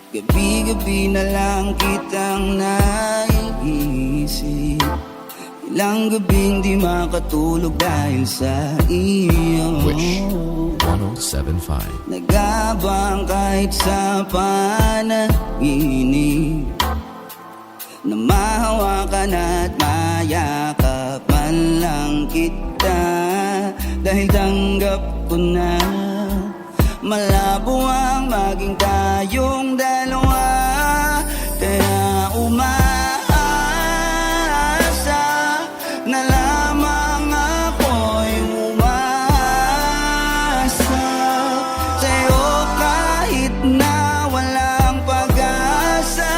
Gabi-gabi na lang kitang naiisip. Ilang gabing di makatulog dahil sa iyo. Wish 1075. Nagabang kahit sa panaginip, na mahawakan at mayakapan lang kita. Dahil tanggap ko na malabo ang maging tayong dalawa. Kaya umaasa na lamang ako'y umasa sa'yo kahit na walang pag-asa.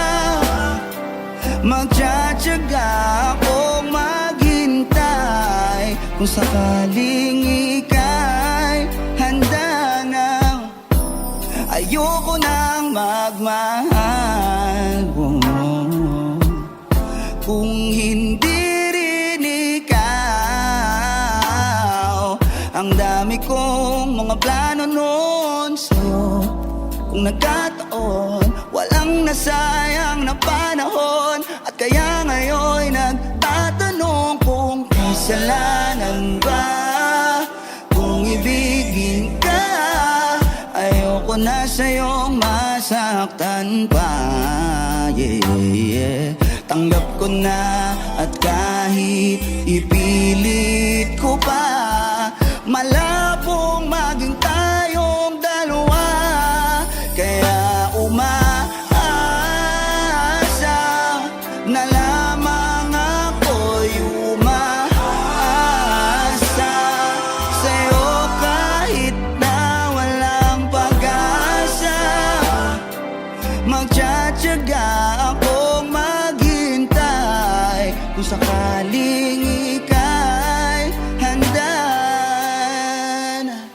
Magtsatsaga akong maghintay kung sakaling ika'y handa na. Ayoko nang magmahal mo kung hindi rin ikaw. Ang dami kong mga plano noon sa'yo. Kung nagkataon, walang nasayang na panahon. At kaya ngayon nagtatanong kung kasalanan ba kung ibigin ka. Ayoko na sa'yong masaktan pa, yeah. Tanggap ko na at kahit ipilit ko pa, malabong maging tayong dalawa. Kaya umaasa na lamang ako'y umasa sa'yo kahit na walang pag-asa. Magtsatsaga akong maghintay kung sakaling ika'y handa na.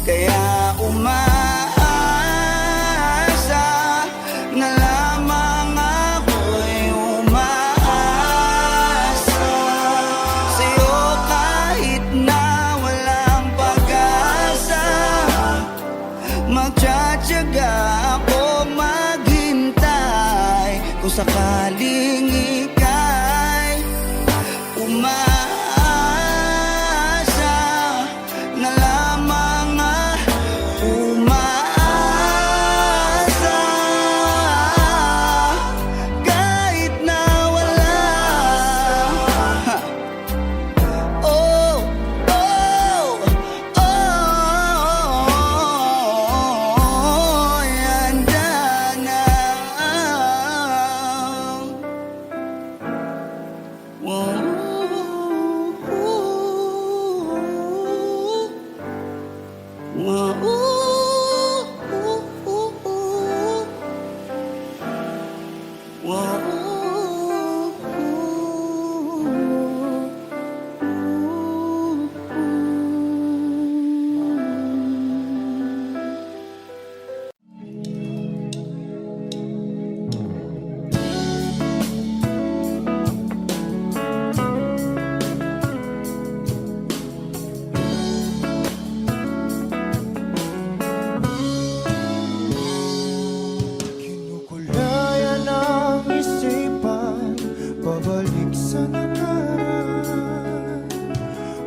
Kaya umaasa na lamang ako'y umaasa sa'yo kahit na walang pag-asa. Magtsatsaga akong maghintay kung sakaling ika'y umaasa na lamang umaasa kahit na wala. Oh, oh, oh, handa na.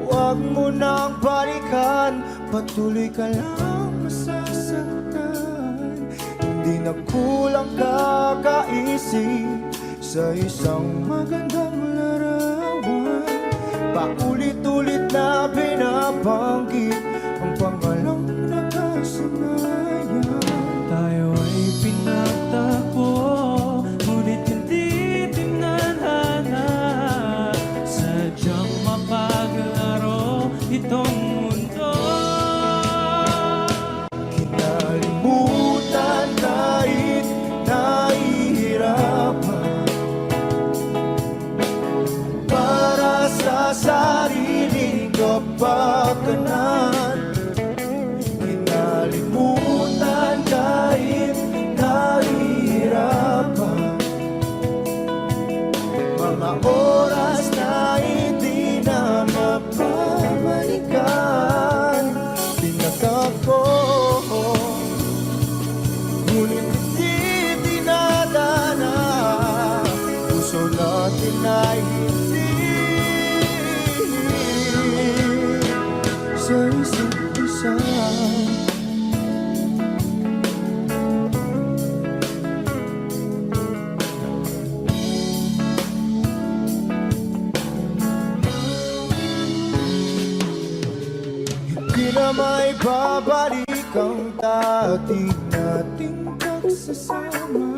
Huwag mo nang balikan, patuloy ka lang masasaktan. Hindi na kulang kakaisip sa isang magandang larawan. Paulit-ulit na binabanggit ang pangalang nakasanayan. Tayo ay pinagtagpo, ngunit hindi tinadhana. Sadyang mapaglaro itong mundo. Kinalimutan kahit nahihirapan, para sa sariling kapakanan. Kinalimutan kahit nahihirapan, mga oras na hindi na mapabalikan. Tinagak ko, ngunit hindi dinadana. Puso natin ay hindi sa isa't isa. Di na may babalik ang dati nating pagsasama.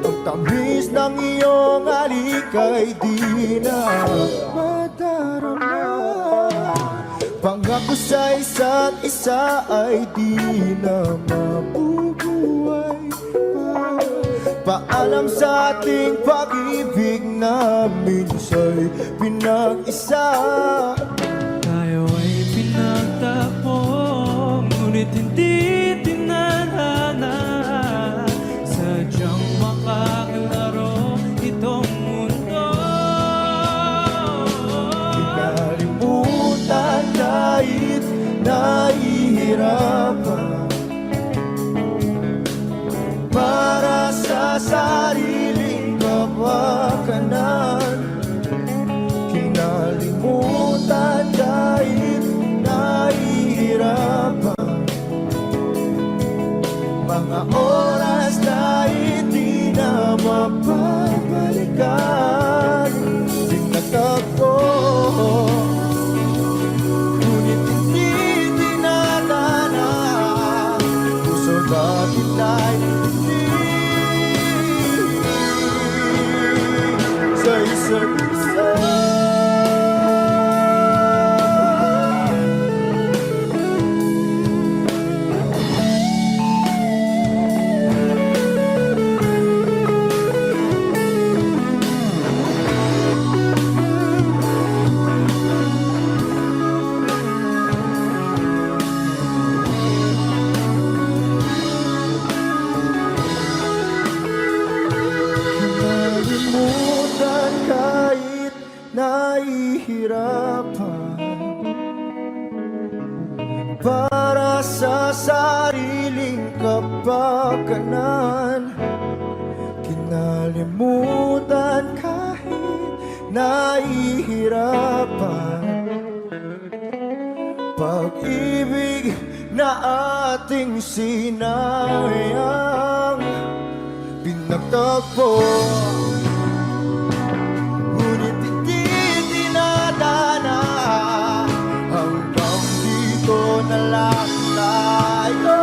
Ang tamis ng iyong halik ay di na madarama. Pangako sa isa't isa ay di na mabubuhay pa. Paalam sa ating pag-ibig na minsa'y pinag-isa. Tayo ay pinagtapos, ngunit hindi tinadhana. Sadyang makakilaro itong mundo. Kinalimutan kahit nahihirapan, para sa sariling kapakanan. Kinalimutan kahit nahihirapan, mga oras na hindi na mapabalikan. Tinagak ko, ngunit hindi dinadana. Puso natin ay hindi sa isa't isa. Kinalimutan kahit nahihirapan, para sa sariling kapakanan. Kinalimutan kahit nahihirapan, pag-ibig na ating sinayang. Pinagtagpo, ngunit hindi dinadana. Hanggang dito na lang tayo.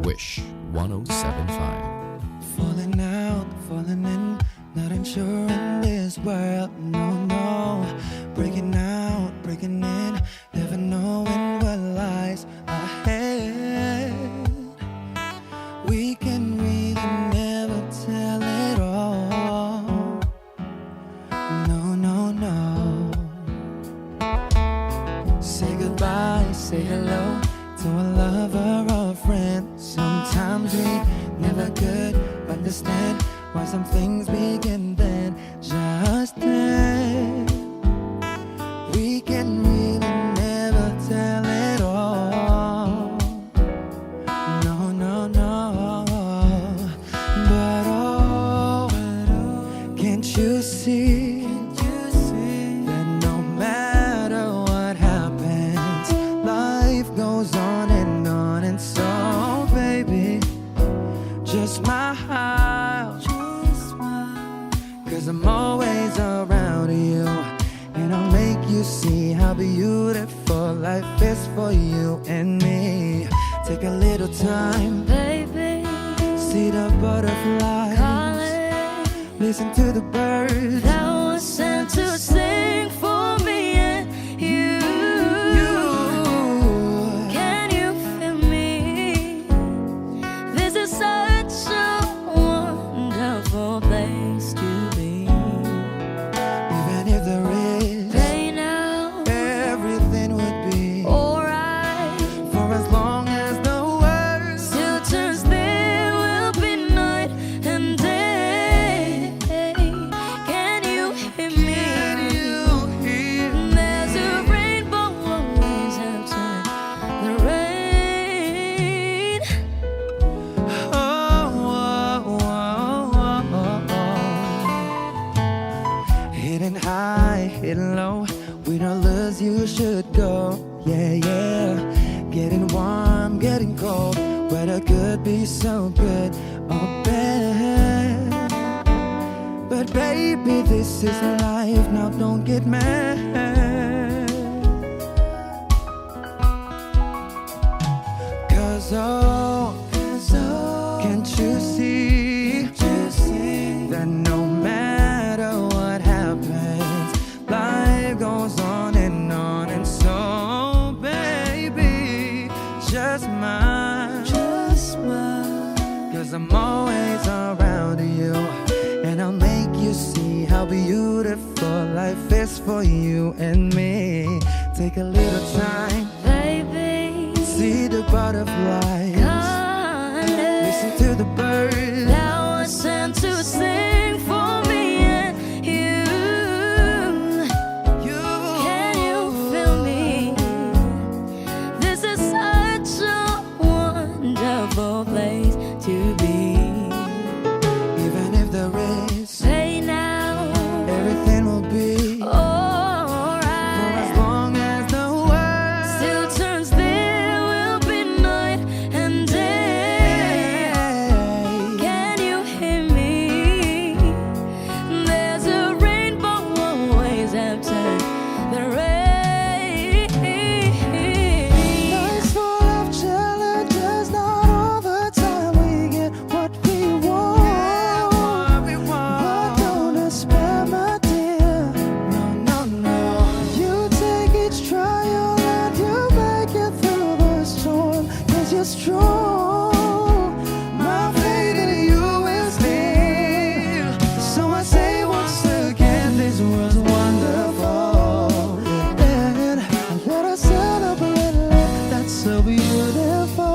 Wish 1075. Falling out, falling in, not unsure in this world, no, no. Breaking out, breaking in, never knowing what lies ahead. We can really never tell it all. we never could understand why some things begin then, just then. We can really never tell it all. No, no, no. But oh, can't you see that no matter what happens, life goes on, and so baby, just smile, cause I'm always around you, and I'll make you see how beautiful life is for you and me. Take a little time, Baby, see the butterflies, calling, listen to the birds. that was sent to sing for me and you. Can you feel me? This is such a wonderful place to be. Even if there is Right now, everything would be alright. for as long as the world Still turns, there will be night and day. Can you hear me? you hear. There's a rainbow always after the rain. Hidden high, hidden low, we don't lose, you should go. Yeah, yeah. Getting warm, getting cold, weather could be so good or bad. But baby, this is life, now don't get mad. Cause oh, can't you see that no matter what happens, life goes on, and so baby, just smile, cause I'm always around you, and I'll make you see how beautiful life is for you and me. Take a little time, Baby, see the butterflies, listen to the birds. that was sent to sing for me and you. Can you feel me? This is such a wonderful place to be. Even if there is Hey now, everything will be for as alright. long as the world Still turns, there will be night and day. Can you hear me? There's a rainbow always after the rain. Life's full of challenges, not all the time we get what we want. But don't despair, my dear. No, no, no. You take each trial and you make it through the storm, cause you're strong. My faith in you is near. So I say once again, this was wonderful. And let us celebrate life that's so beautiful.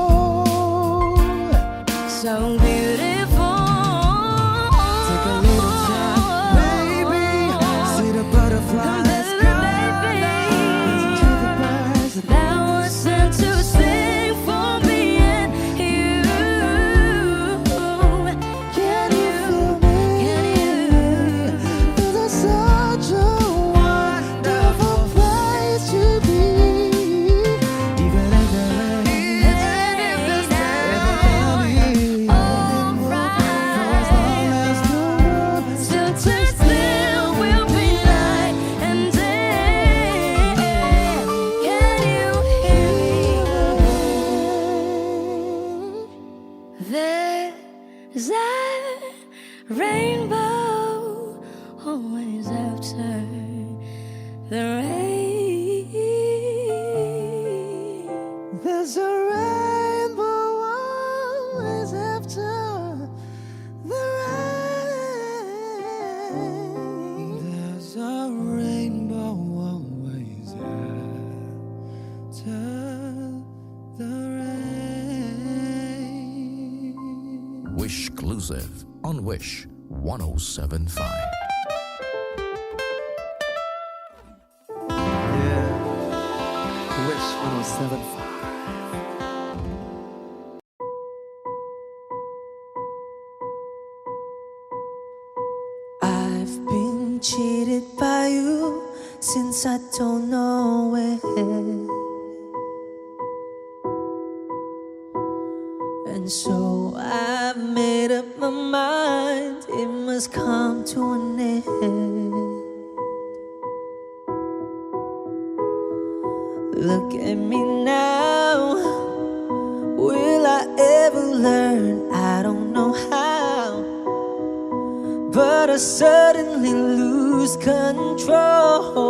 So beautiful. Take a little time, baby. See the butterflies. Listen to the birds. That was sent to sing for me and you. Can you feel me? This is such a wonderful place to be. Even if there is everything will be for as long as the world Still turns, there will be night and day. Can you hear me? There's a rainbow always after the rain. There's a rainbow always after the rain. There's a rainbow always after the rain. Wish Exclusive on Wish 1075. Yeah. Wish 1075. I've been cheated by you since I don't know when. And so I've made up my mind, it must come to an end. Look at me now, will I ever learn? I don't know how, but I suddenly lose control.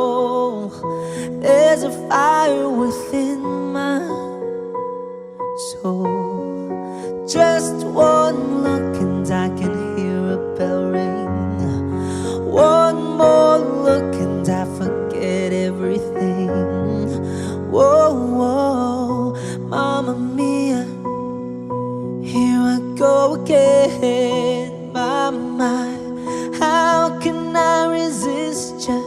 There's a fire within my soul. Just one look and I can hear a bell ring. One more look and I forget everything. Whoa, whoa, Mamma Mia, here I go again. My, how can I resist ya?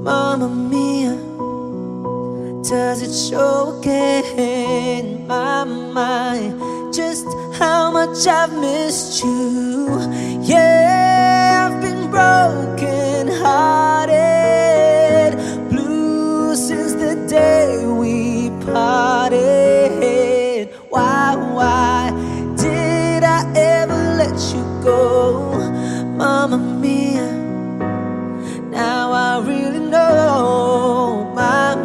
Mamma Mia, does it show again? My, just how much I've missed you. Yeah, I've been broken hearted, blue since the day we parted. Why did I ever let you go? Mamma Mia, now I really know. My,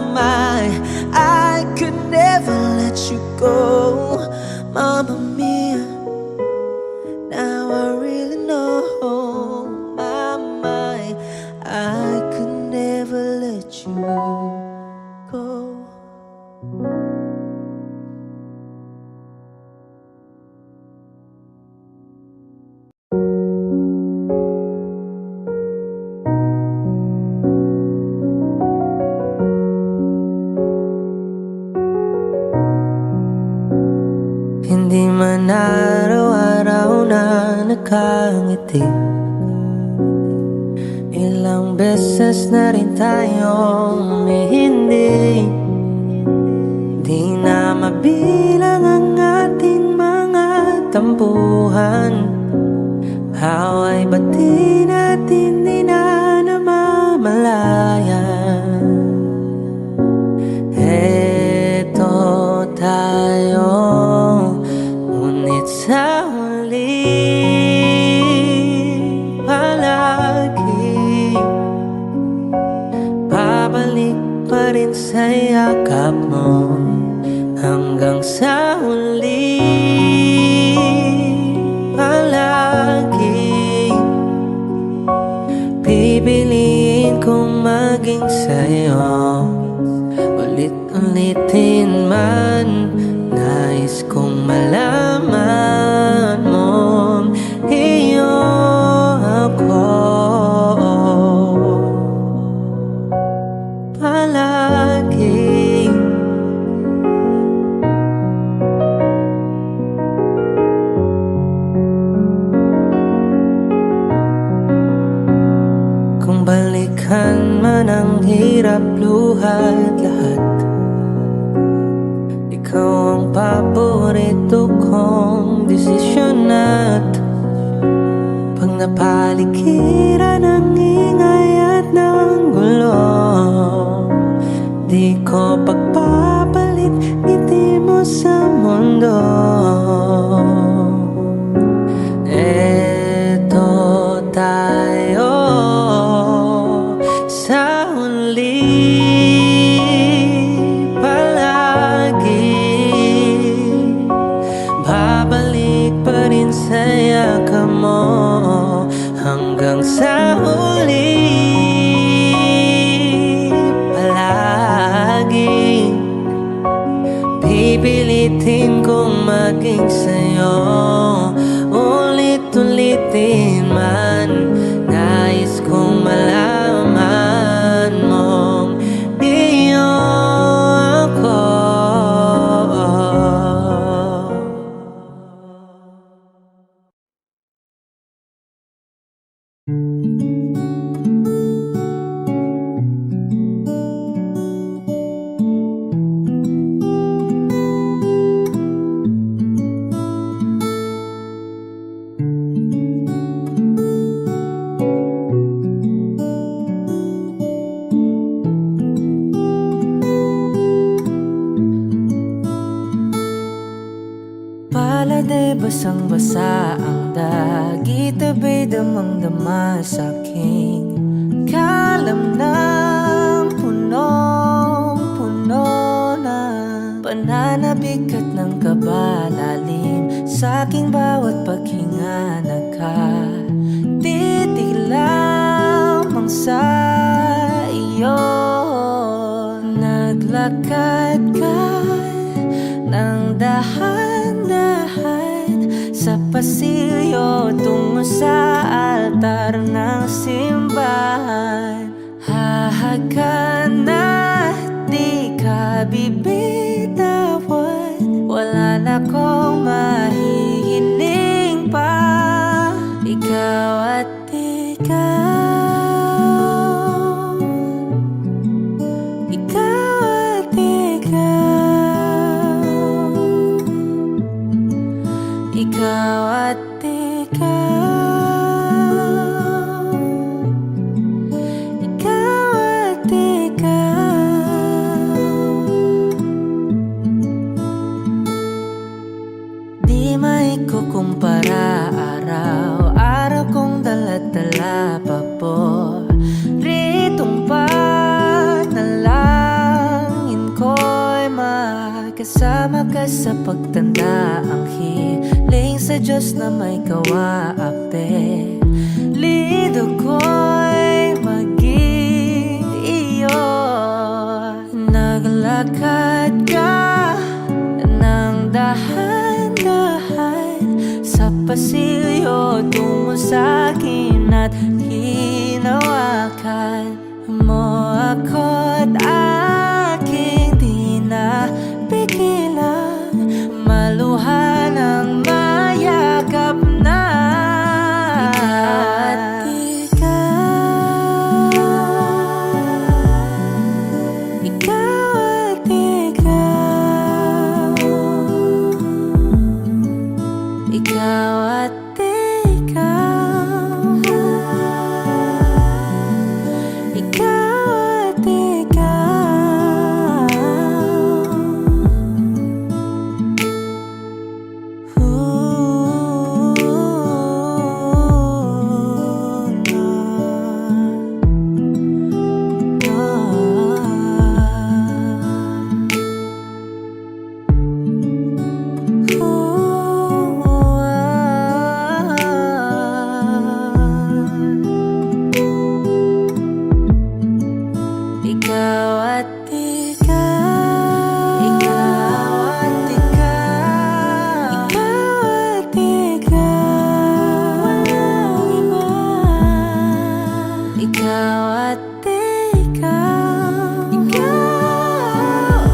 I could never let you go. Mamma Mia, now I really know. My, I could never let you go. Hindi man araw-araw na nakangiti, ilang beses na rin tayong hindi. Di na mabilang ang ating mga tampuhan. Away ba't di natin di na namamalayan? Eto tayo, ngunit sa huli palagi babalik pa rin sa yakap mo. Hanggang sa huli palagi pipiliin kong maging sa'yo. Ulit-ulitin man, nais kong malaman mong iyo ako palagi. Kung balikan man ang hirap, luha't lahat, ikaw ang paborito kong desisyon. At pag napaligiran ng ingay at ng gulo, di ko pagpapalit ngiti mo sa mundo. Eto tayo sa huli palagi, babalik pa rin sa yakap mo. Hanggang sa huli palagi pipilitin kong maging sa'yo. Ulit-ulitin man, nais kong malaman mong iyo ako. 'Cause Paladay basang-basa ang dagit, abay damang-dama sa aking kalam ng punong-puno na pananabik at ng kabalalim sa aking bawat paghinga. Nakatitig lamang sa iyo, naglakad ka ng dahan-dahan sa pasilyo tungo sa altar ng simbahan. Hahagan at di ka bibitawan, wala na kong mahihiling pa. Ikaw at ikaw, ikaw at ikaw, ikaw at ikaw, ikaw at ikaw. Di maikukumpara, araw-araw kong dala-dala paboritong panalangin ko'y makasama ka sa pagtanda. Ang hiling sa Diyos na may kawaape, lido ko'y maging iyo. Naglakad ka ng dahan-dahan sa pasilyo tungo sa akin at hinawakan mo ako't aking di na pigilan, maluha ng mayakap na. Ikaw at ikaw, ikaw at ikaw, ikaw at ikaw. Ikaw at ikaw, ikaw at ikaw, ikaw at ikaw, walang iba. Ikaw at ikaw, ikaw,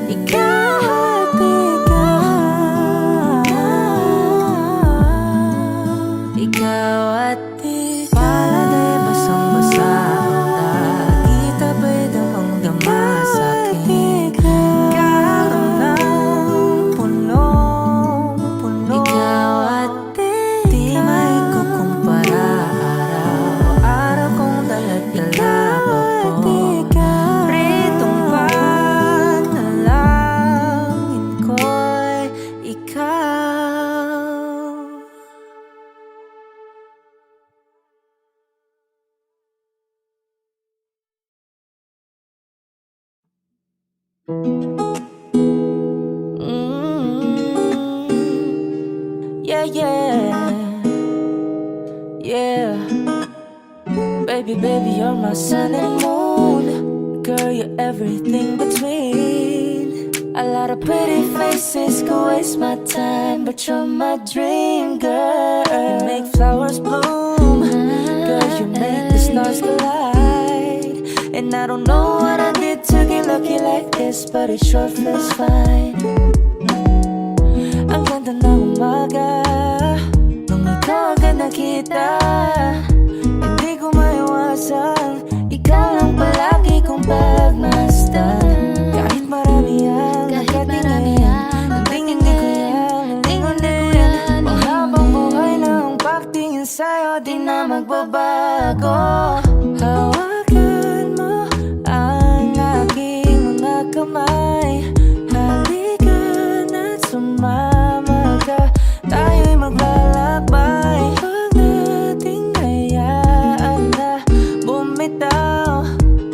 ikaw at ikaw, ikaw at ikaw. Paladay basang-basa ang dagit, abay damang-dama sa aking kalam ng punong-puno. Ikaw at di maikukumpara, araw-araw kong dala-dala paboritong panalangin ko'y ikaw. Yeah, yeah, yeah. Baby, baby, you're my sun and moon. Girl, you're everything between. A lot of pretty faces could waste my time, but you're my dream girl. You make flowers bloom. Girl, you make the stars collide. And I don't know what I did to get lucky like this, but it sure feels fine. Ang ganda ng umaga, nung ikaw agad kita. Hindi ko maiwasan, ikaw lang palagi kong pagmasdan. Kahit marami ang nagkatingin, tingin di ko yan, mahabang buhay na ang pagtingin sa'yo, di na magbabago. Hawakan mo ang aking mga kamay, halika na't sumama ka, tayo'y maglalakbay. Huwag nating hayaan na bumitaw,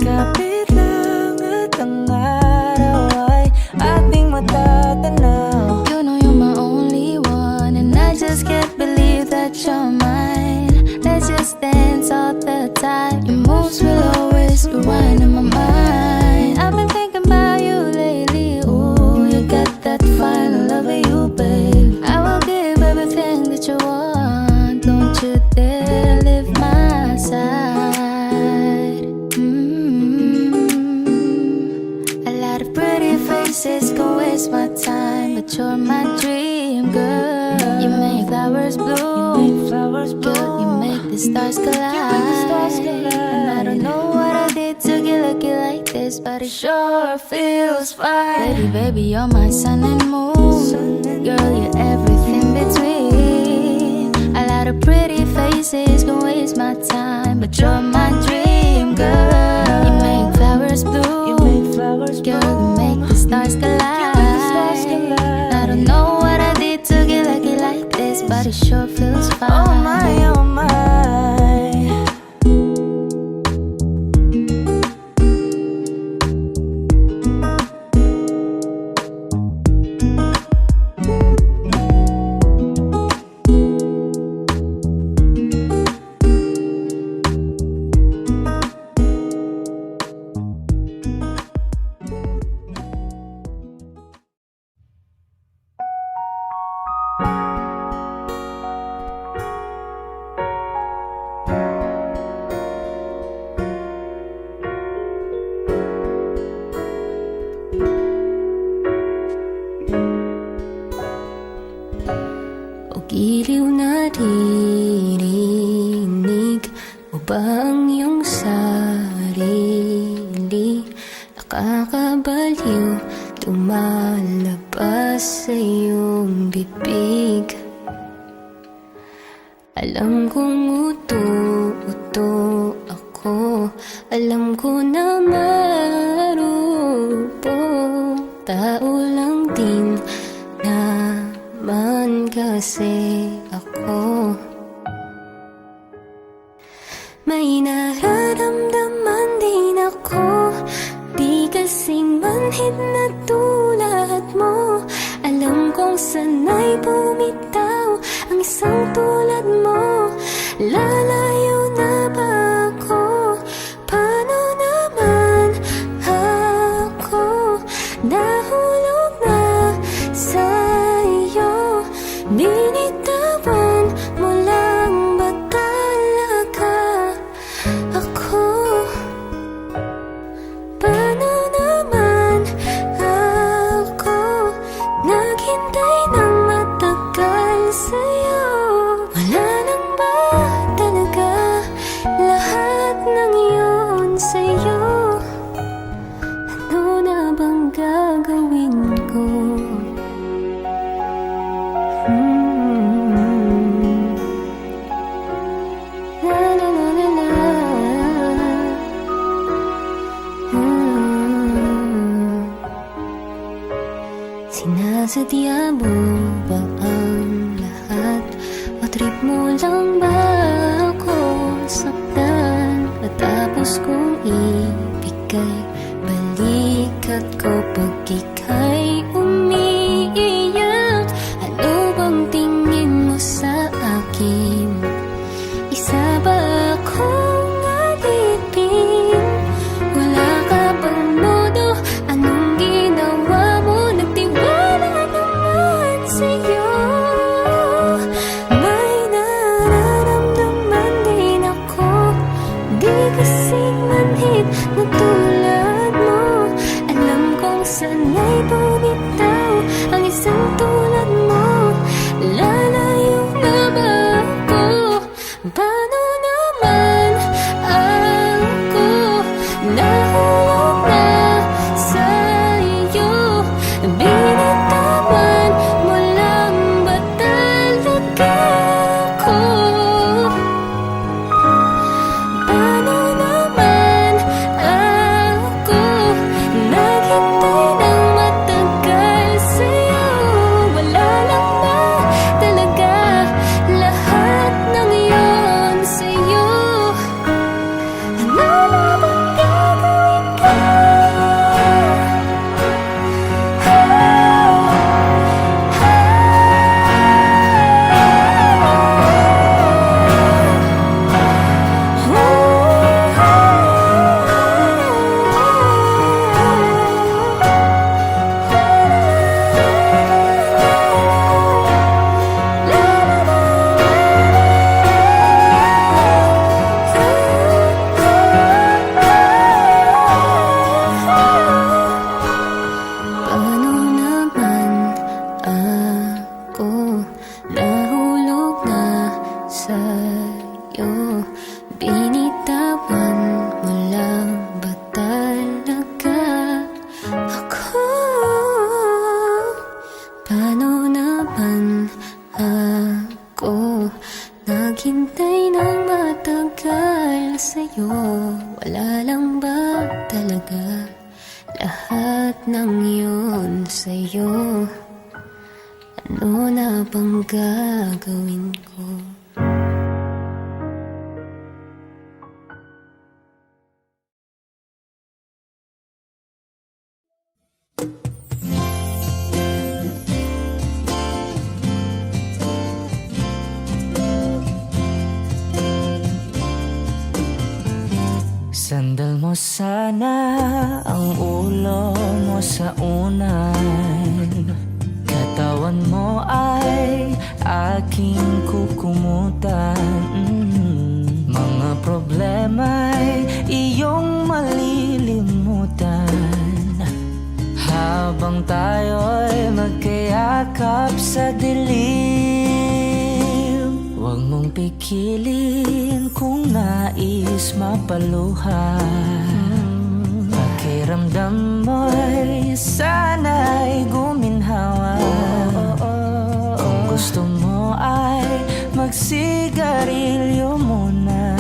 kapit lang at ang araw ay ating matatanaw. You know you're my only one, and I just can't believe that you're mine. Let's just dance all the time. Your moves will always rewind in my mind. I've been thinking about you lately. Ooh, you got that fine love of you, babe. I will give everything that you want. Don't you dare leave my side. A lot of pretty faces can waste my time, but you're my dream girl. You make flowers bloom, girl, you make the stars collide. And I don't know what I did to get lucky like this, but it sure feels fine. Baby, baby, you're my sun and moon. Girl, you're everything between. A lot of pretty faces can waste my time, but you're my dream girl. You make flowers bloom, girl, you make the stars collide. I don't know what I did to get lucky like this, but it sure feels fine. Oh my, oh my. O giliw na dirinig mo ba ang iyong sarili? Nakakabaliw, tumalabas sa iyong bibig. Alam kong uto ako, alam ko na marupok, tao lang din naman kasi ako. May nararamdaman din ako, di kasing manhid na tulad mo. Alam kong sanay bumitaw ang isang tulad mo. Lalayo na ba ako? Paano naman ako? Nahulog na sa iyo. Binitawan mo lang ba talaga ako? Paano naman ako naghintay ng matagal sa'yo? Wala nang ba talaga lahat ng iyon sa'yo? Ano na bang gagawin ko? La la la la la. Sinasadya mo ba ang lahat? O trip mo lang ba akong saktan? Matapos kong ibigay balikat ko pag ika'y umiiyak. Ano bang tingin mo sa akin? Isa ba akong alipin? Wala ka bang modo? Anong ginawa mo? Nagtiwala naman sa'yo. May nararamdaman sa'yo. Binitawan mo lang ba talaga ako? Paano naman ako naghintay ng matagal sa'yo? Wala lang ba talaga lahat ng yun sa'yo? Ano na bang gagawin ko? Sandal mo sana ang ulo mo sa unan. Katawan mo ay aking kukumutan. Mga problema'y iyong malilimutan habang tayo'y magkayakap sa dilim. Huwag mong pikilin kung nais mapaluhan. Pakiramdam mo'y sana'y guminhawa. Kung gusto mo ay magsigarilyo muna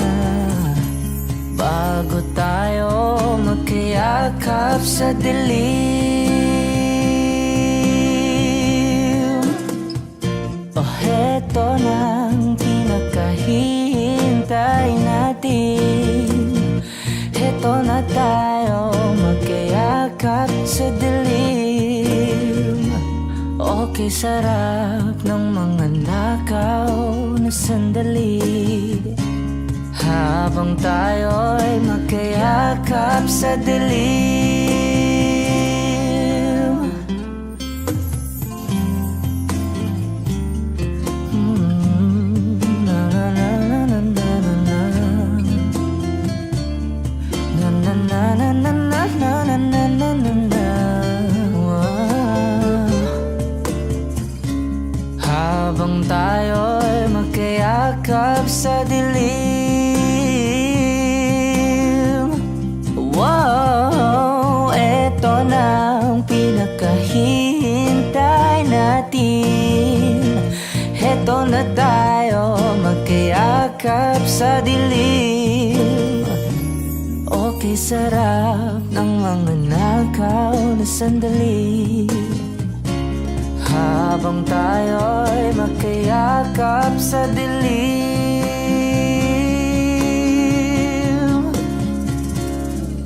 bago tayo magkayakap sa dilim. Heto nang pinakahihintay natin. Heto na tayo magkayakap sa dilim. Okay, sarap ng mga nakaw na sandali habang tayo'y magkayakap sa dilim. Habang tayo'y magkayakap sa dilim. Wow, eto na ang pinakahihintay natin. Eto na tayo magkayakap sa dilim. Okay, sarap ng mga nakaw na sandali habang tayo'y magkayakap sa dilim.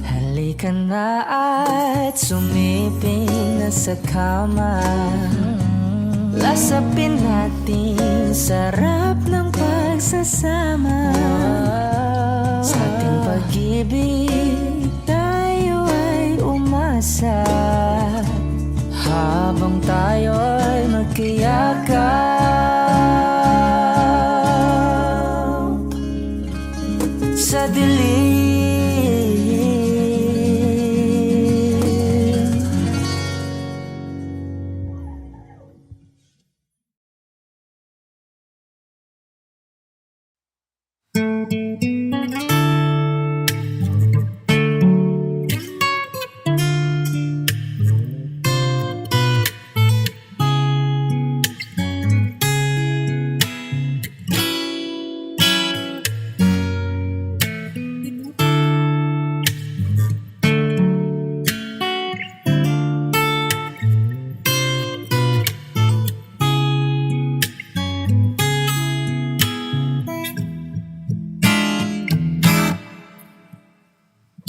Halika na at sumiping na sa kama. Lasapin natin sarap ng pagsasama. Sa ating pag-ibig tayo ay umasa habang tayo'y magkayakap sa dilim.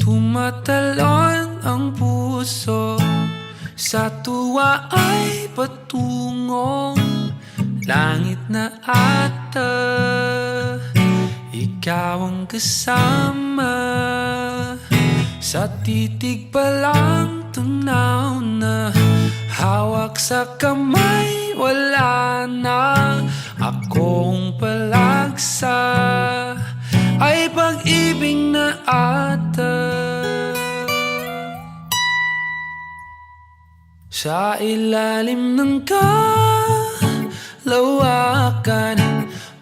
Tumatalon ang puso, sa tuwa ay patungong langit na ata. Ikaw ang kasama, sa titig pa lang tunaw na. Hawak sa kamay, wala na. Akong palagsa ay pag-ibig na ata. Sa ilalim ng kalawakan,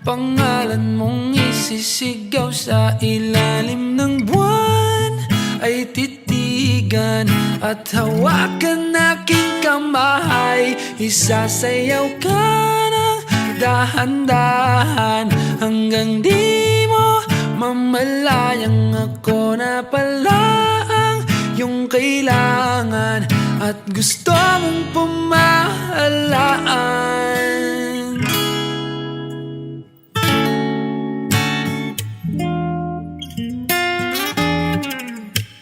Pangalan mong isisigaw sa ilalim ng buwan ay titigan at hawakan aking kamay. Isasayaw ka ng dahan-dahan hanggang di mo mamalayang ako na pala ang iyong kailangan at gusto mong pamahalaan.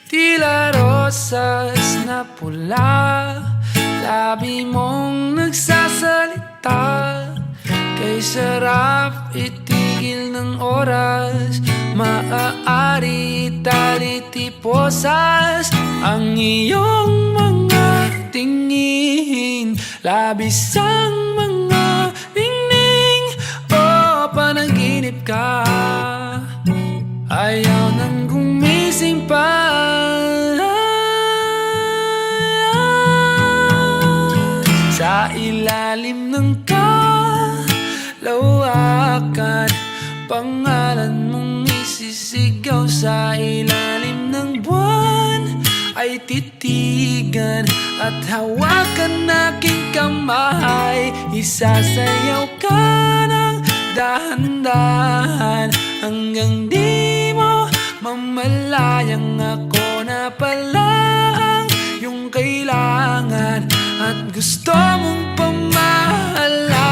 Tila rosas na pula, labi mong nagsasalita. Kay sarap itigil ng oras, maaari talitiposas ang iyong mga tingin. Labis ang mga ningning, o panaginip ka, ayaw nang gumising pa. Sa ilalim ng kalawakan, pangalan mong isisigaw sa ilalim ng buwan ay titigan at hawakan aking kamay. Isasayaw ka ng dahan-dahan hanggang di mo mamalayang ako na pala ang iyong kailangan at gusto mong pamahalaan.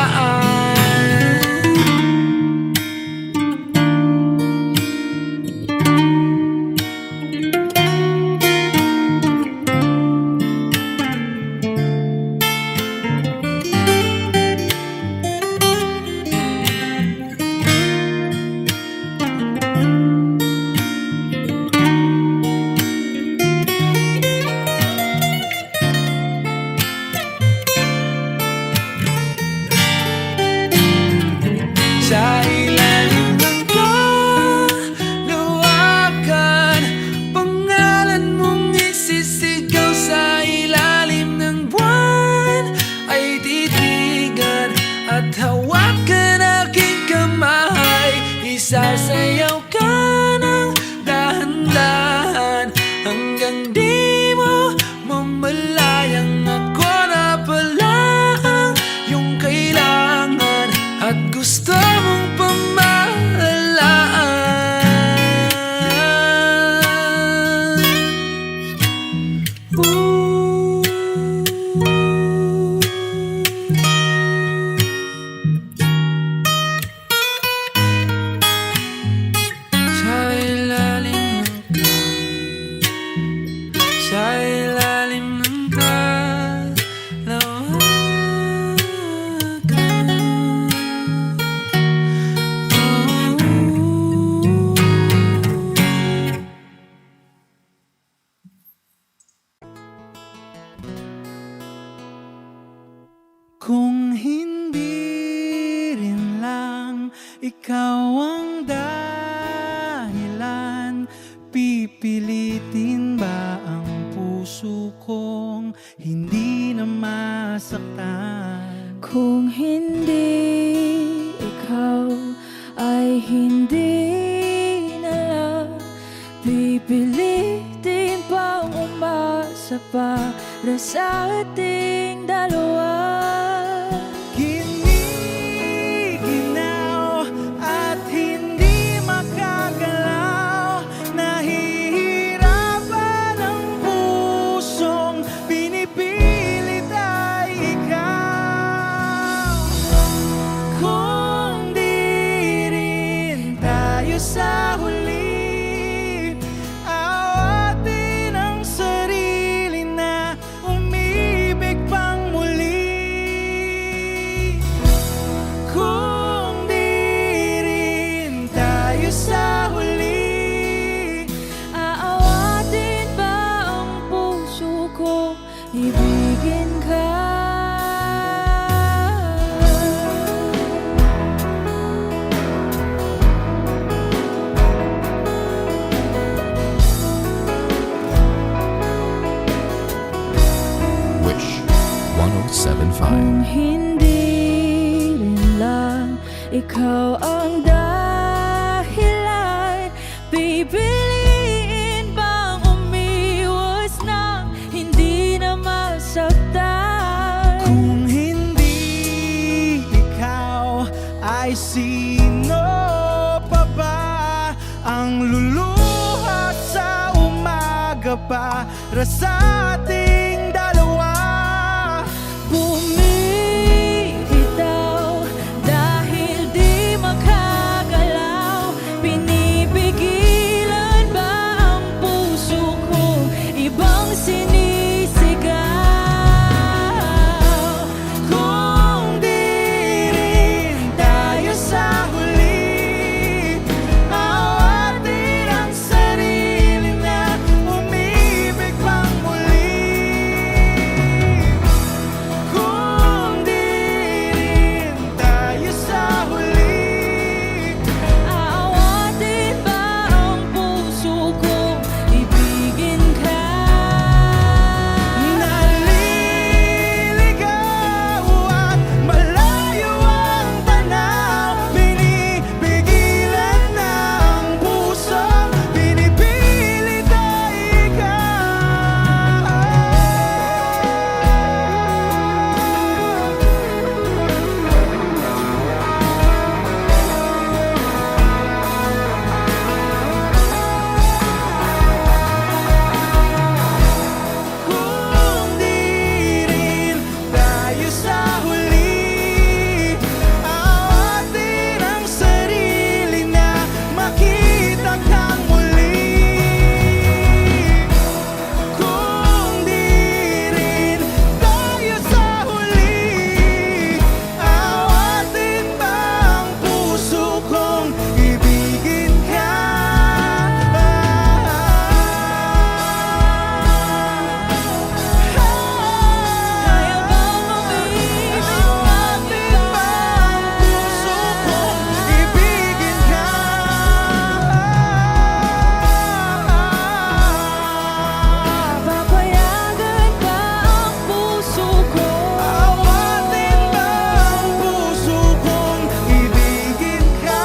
Sa ilalim ng kalawakan, pangalan mong isisigaw sa ilalim ng buwan ay titigan at hawakan aking kamay. Isasayaw ka ng dahan-dahan hanggang di mo mamalayang ako na pala ang iyong kailangan at gusto mong pamahalaan. Sa ilalim ng kalawakan, Kung hindi rin lang ikaw ang dahilan, pipilitin ba ang puso kong hindi na masaktan? Kung hindi ikaw ay hindi na lang, pipilitin pang umasa para sa ating dalawa. Giniginaw at hindi makagalaw, nahihirapan ang pusong pinipilit ay ikaw. Kung di rin tayo sa huli, awatin ang sarili na umibig pang muli. Kung di rin tayo sa huli, Aawatin ba ang puso ko, ibigin ka? Wish 1075. Kung hindi rin lang ikaw ang dahilan. Pipiliin bang umiwas nang hindi na masaktan? Kung hindi ikaw, ay sino pa ba ang luluha sa umaga para sa ating dalawa? Bumibitaw dahil di makagalaw. Pinipigilan ba ang puso ko? Ibang sinisigaw. Kung di rin tayo sa huli, awatin ang sarili na umibig pang muli. Kung di rin tayo sa huli, Aawatin ba ang puso ko? Ibigin ka. naliligaw at malayo ang tanaw, pinipigilan ng pusong pinipilit ay Kung di rin tayo sa huli, awatin ang sarili na makita kang muli. Kung di rin tayo sa huli, awatin ba ang puso kong ibigin ka? Kaya bang umibig Awatin ba ang puso kong ibigin ka? Papayagan ba ang puso ko? Awatin ba ang puso kong ibigin ka?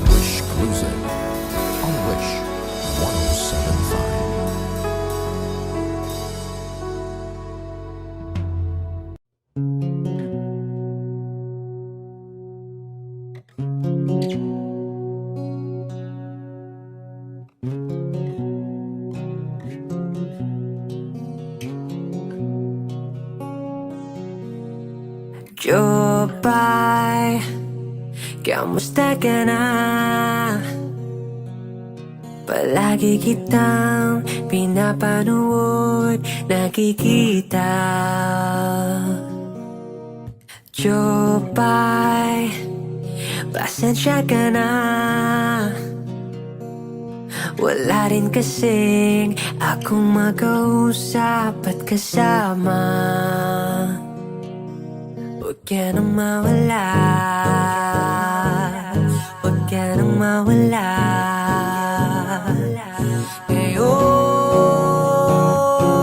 Wish Cruising on Wish 1075. Jopay, kamusta ka na? Palagi kitang pinapanood, nakikita. Jopay, pasensya ka na. Wala rin kasing akong makausap at kasama. Huwag ka nang mawala, huwag ka nang mawala.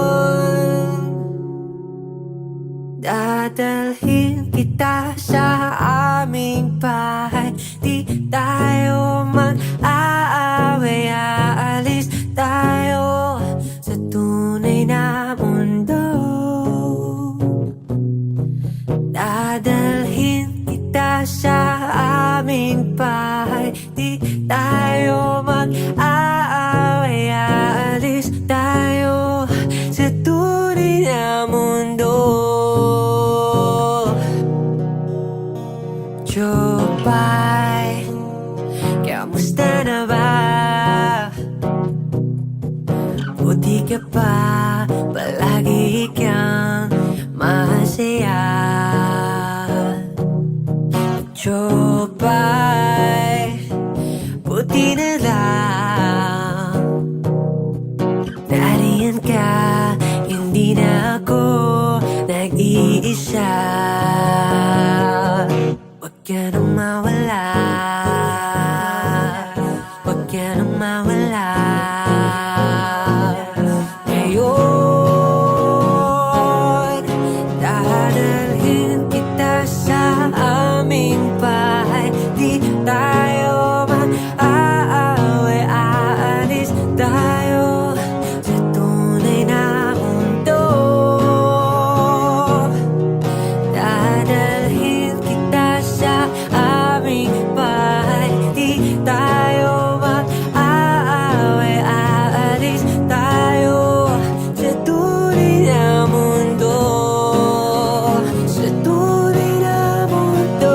Ngayon, dadalhin kita sa aming bahay. Di tayo mag-aaway, aalis tayo sa tunay na mundo. Dadalhin kita sa aming bahay. Di tayo mag-aaway, aalis tayo sa tunay na mundo. Jopay, kamusta na ba? Buti ka pa, palagi kang masaya. Jopay, buti na lang nariyan ka, hindi na ako nag-iisa. Huwag ka nang mawala, huwag nang mawala. Ngayon, dadalhin kita sa aming bahay. Di tayo mag-aaway, aalis tayo sa tunay na mundo. Dadalhin kita sa aming bahay. Di tayo mag-aaway, aalis tayo sa tunay na mundo. Sa tunay na mundo.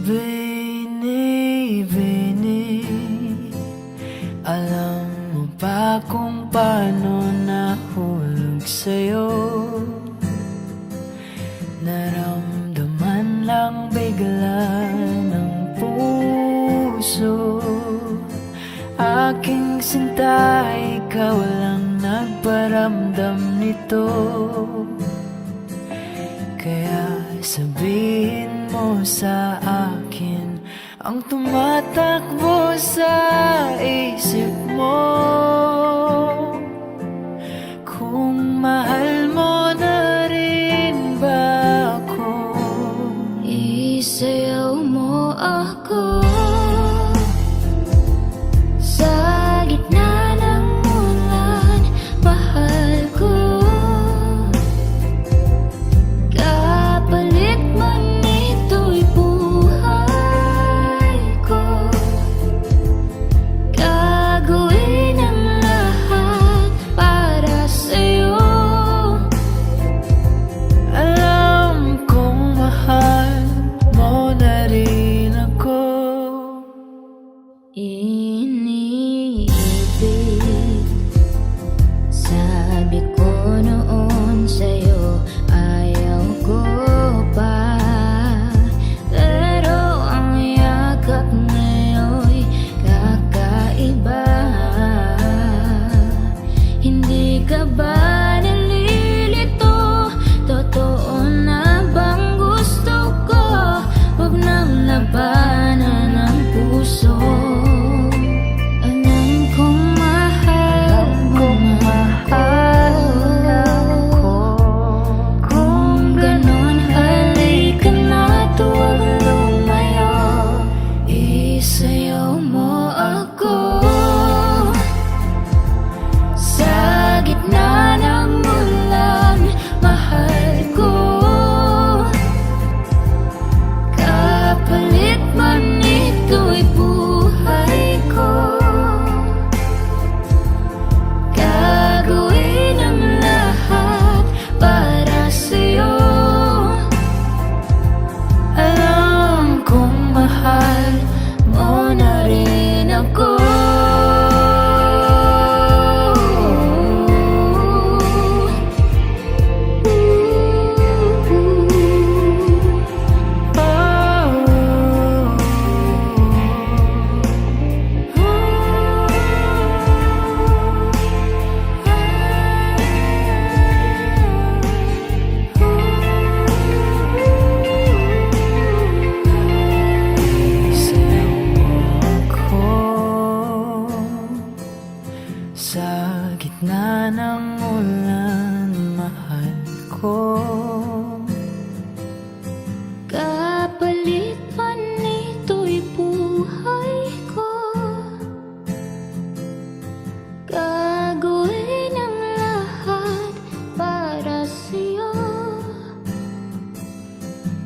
Vini, Vini, alam mo ba kung paano nahulog sa'yo? Naramdaman lang bigla ng puso. Aking sinta, ikaw lang nagparamdam nito. Kaya sabihin mo sa akin ang tumatakbo sa isip mo. Kung mahal mo na rin ba ako? Isayaw mo ako sa gitna ng ulan, mahal ko. Kapalit man ito'y buhay ko. Gagawin ang lahat para sa'yo. Alam kong mahal mo na rin ako.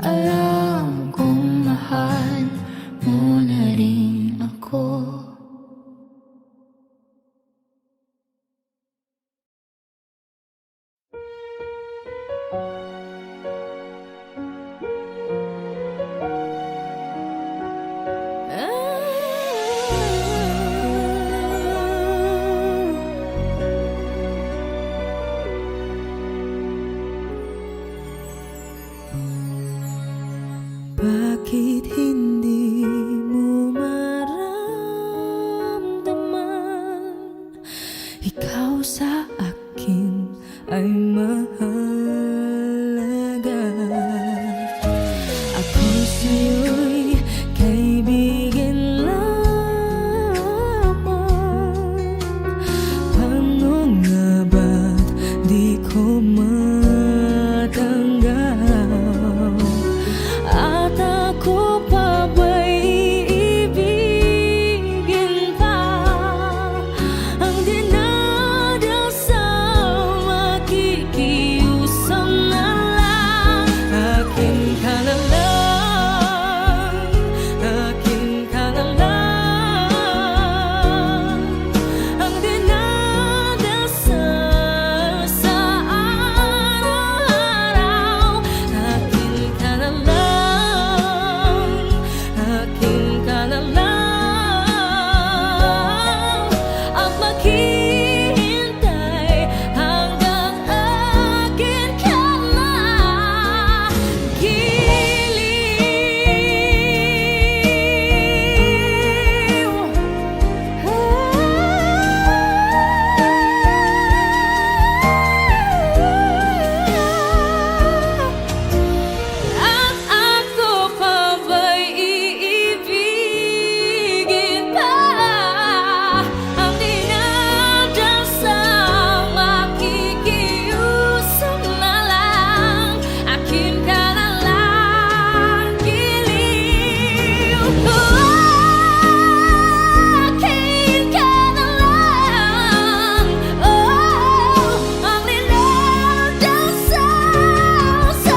Alam kong mahal mo na rin ako. Bakit hindi mo maramdaman? Ikaw sa akin ay mahalaga. Ako sa'yo'y kaibigan lamang. Paano nga ba't di ko matanggap? At ako pa ba'y iibigin pa? Ang dinadasal makikiusap na lang. Akin ka na lang, akin ka na lang. Ang dinadasal sa araw-araw. Akin ka na lang, akin ka na lang. At maghihintay hanggang akin ka magiliw. At ako pa ba'y iibigin pa? Ang dinadasal makikiusap na lang. Akin ka na lang, giliw. Akin ka na lang. Ang dinadasal sa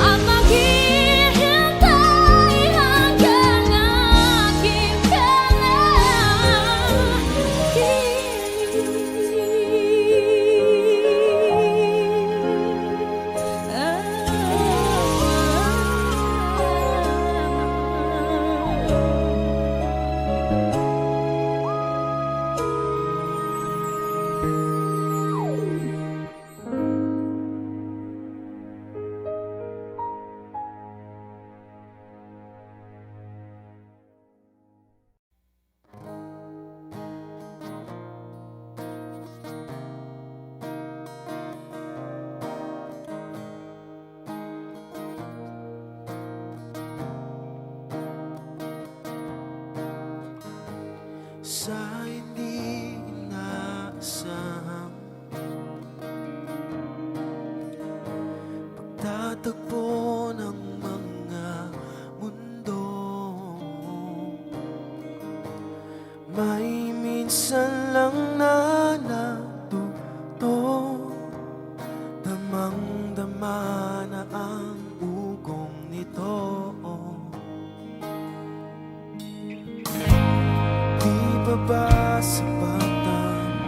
at maghihintay hanggang akin ka Sa hindi inaasahang pagtatagpo ng mga mundo, may minsan lang na natutong damang-dama na ang ugong nito. Di pa ba sapat ang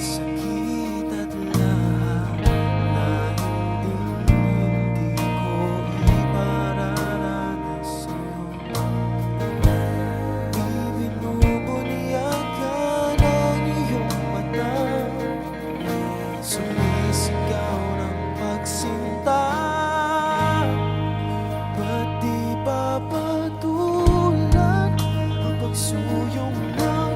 sakit at lahat na hindi ko ipararanas sa'yo? Ibinubunyagan ang iyong mata, sumisigaw ng pagsinta. Ba't di pa patulan ang pagsuyong ng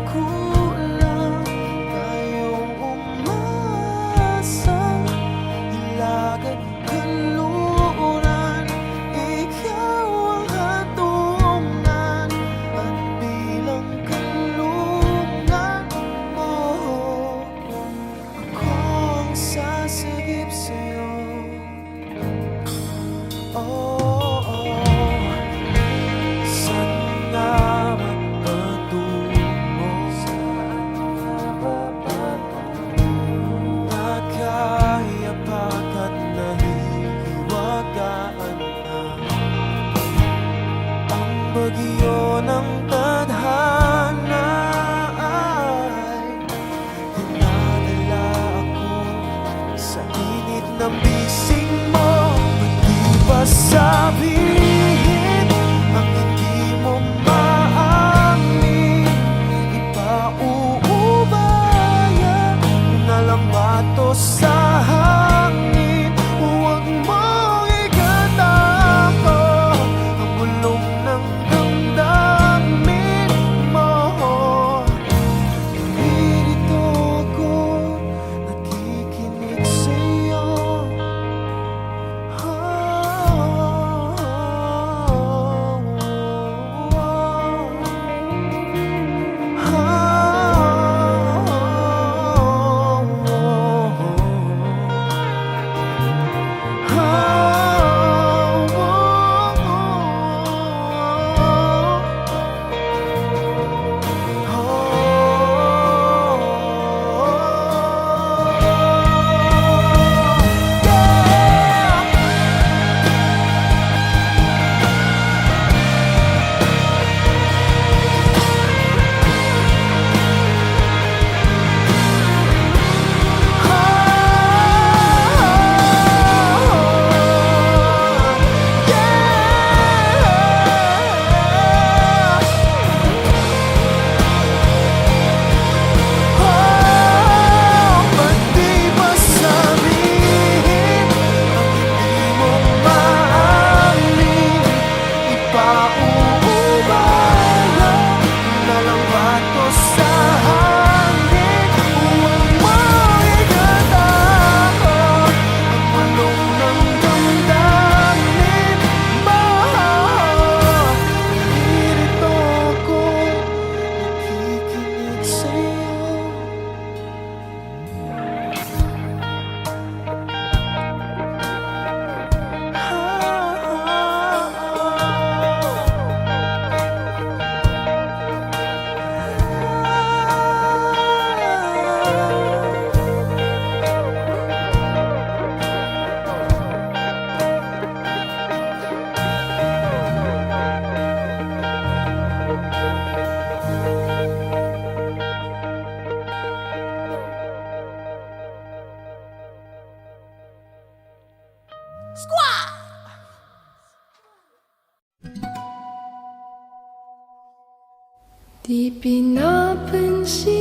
Di pinapansin,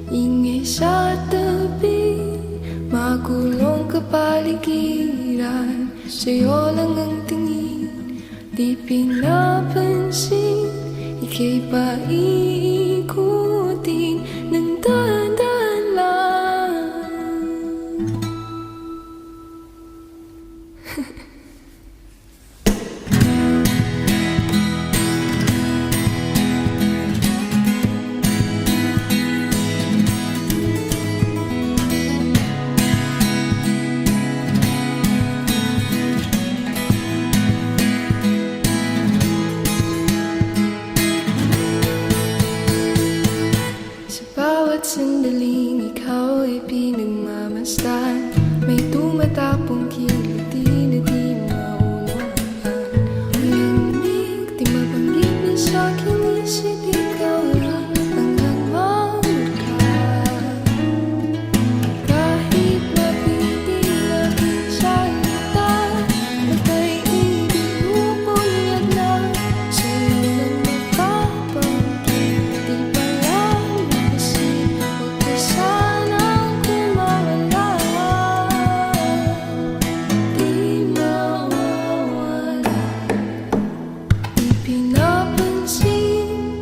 ingay sa tabi, magulong kapaligiran, sa'yo lang ang tingin. Di pinapansin, ika'y paikutin ng dahan-dahan lang. Sa bawat sandaling ikaw ay pinagmamasdan, may tumatapong kiliti na di maunawaan. Malamig, di mabanggit na sa'king isip, ikaw lang ang nagmamahal. Kahit mabitin aking salita, patay idinubunyag na sa'yo lang mapapanggit. Di ba lang kasi huwag ka sanang kumawala. Di mawawala. Di pinapansin,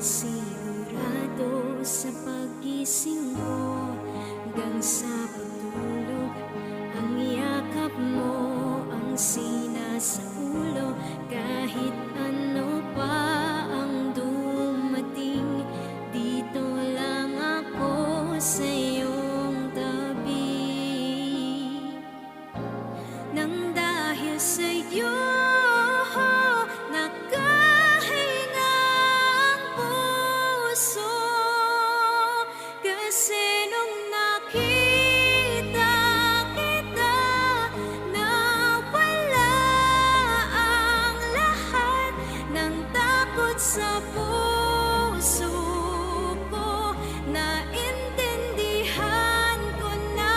sigurado sa pagising mo hanggang sa pagtulog. Ang yakap mo ang sina sa ulo. Kahit ano pa ang dumating, dito lang ako sa iyong tabi. Nang dahil sa'yo nakahinga ang puso. Kasi nung nakita kita, nawala ang lahat ng takot sa puso ko. Naintindihan ko na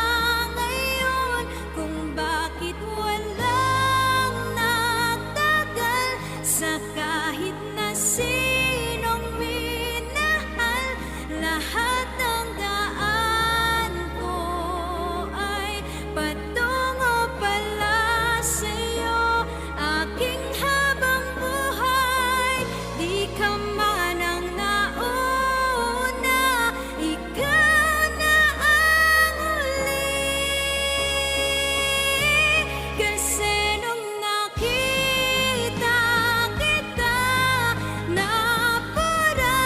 ngayon kung bakit walang nagtagal sa kahit na sinong minahal. Lahat ng daan ko ay patungo pala sa'yo. Aking habang buhay, di ka man ang nauna, ikaw na ang huli. Kasi nung nakita kita, napura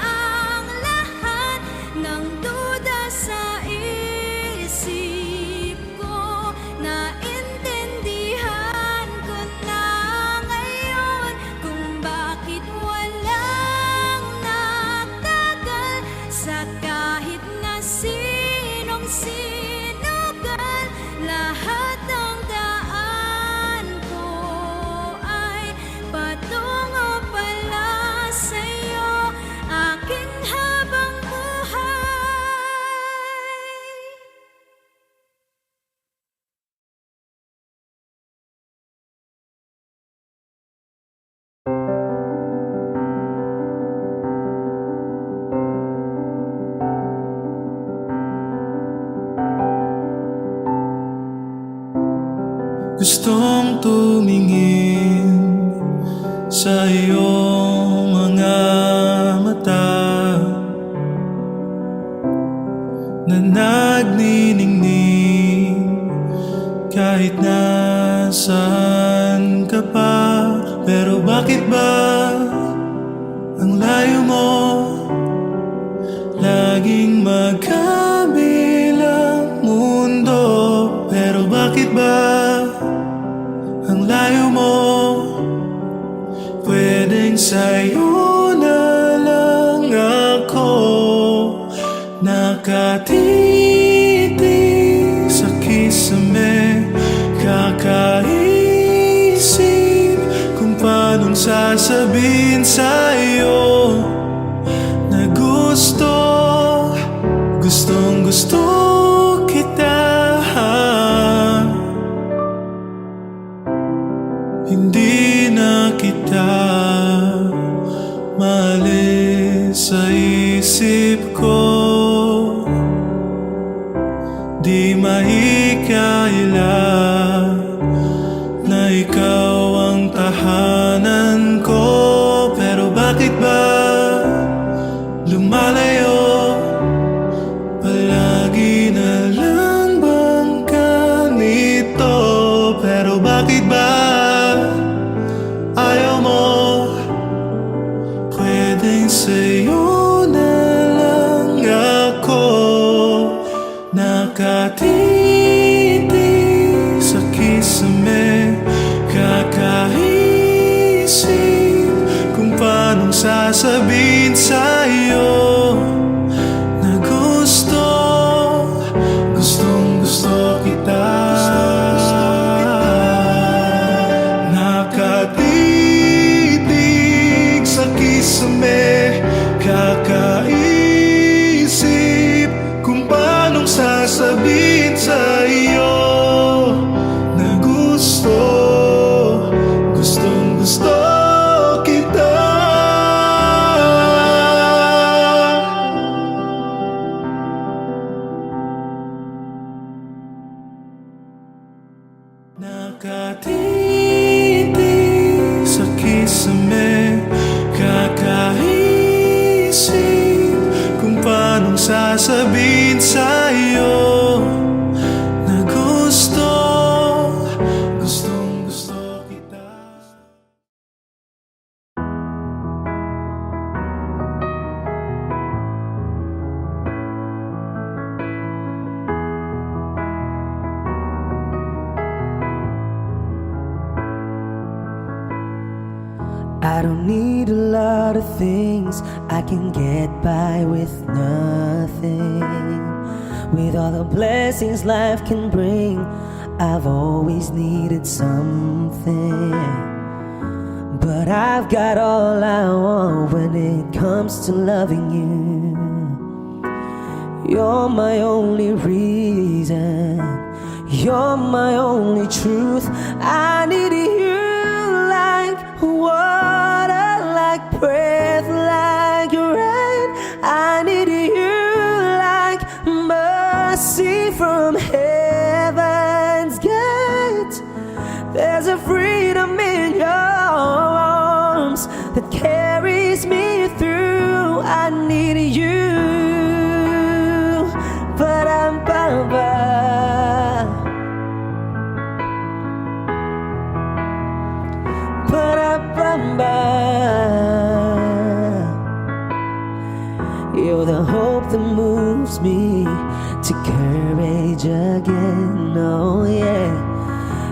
ang lahat ng duda sa isip ko. Naintindihan ko na ngayon kung bakit walang nagtagal sa kahit na sinong sinugal. Lahat ng daan ko ay patungo pala sa'yo. Aking habang buhay. Gustong tumingin sa iyong mga mata na nagniningning kahit nasaan ka pa. Pero bakit ba ang layo mo? Laging magkabilang mundo. Pero bakit ba ang layo mo? Pwedeng sa'yo na lang ako nakatitig sa kisame. Kakaisip kung paanong sasabihin sa'yo na gustong gusto kita. Hindi na kita maalis sa isip ko. Di mahikayala na ikaw ang tahanan ko. Pero bakit ba lumalayo? Palagi na lang bang ganito? Pero bakit ba ayaw mo? Pwedeng sa'yo na lang ako nakatitig sa kisame. Kakaisip kung paanong sasabihin sa'yo na gustong gusto kita. Nakatitig sa kisame. Kakaisip kung paanong sasabihin sa'yo na gustong gusto kita. akong sasabihin sa'yo na gustong gusto kita. I don't need a lot of things, I can get by with nothing. With all the blessings life can bring, I've always needed something. But I've got all I want when it comes to loving you. You're my only reason, you're my only truth. I need you like water, like breath, like rain. I need you like mercy from heaven's gate. There's a freedom in your arms that carries me through. I need you, but I'm You're the hope that moves me to courage again, oh yeah.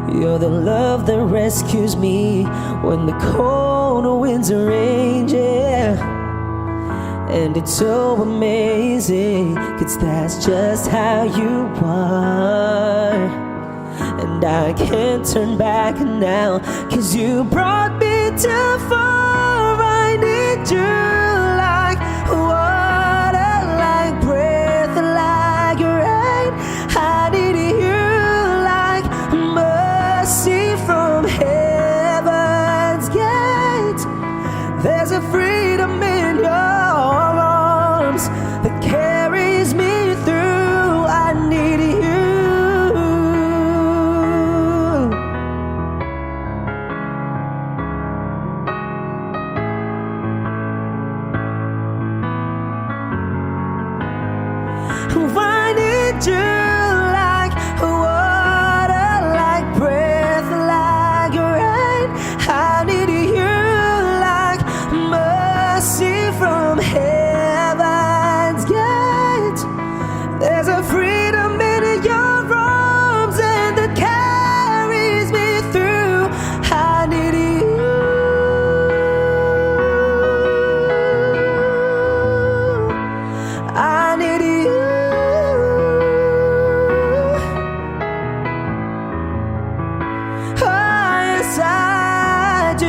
You're the love that rescues me when the cold winds rage, yeah. And it's so amazing, 'cause that's just how you are. And I can't turn back now, 'cause you brought me too far. I need you like water, like breath, like rain. I need you like mercy from heaven's gate. There's a freedom in your arms that carries me through. I need you. I need you like water, like breath, like rain. I need you like mercy from heaven's gate. There's a freedom in your arms and that carries me through. I need you. I need you. Yes, I do.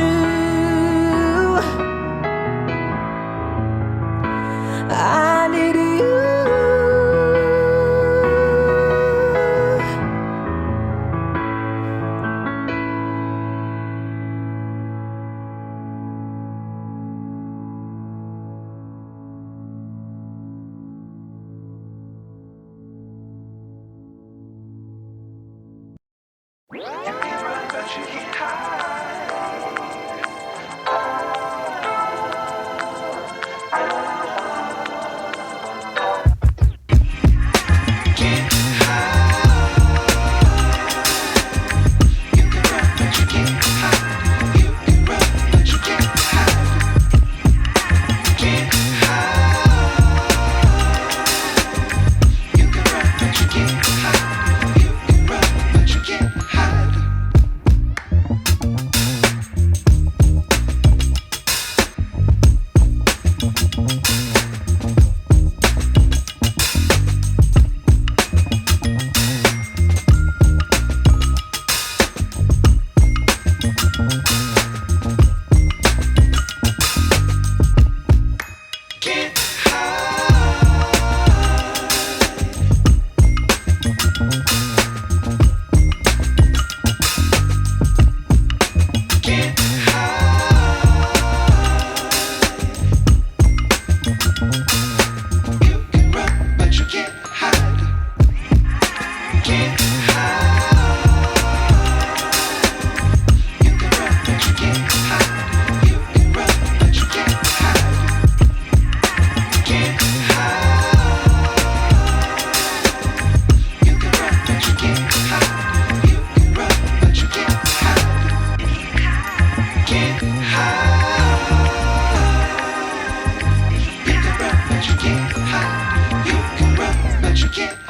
can't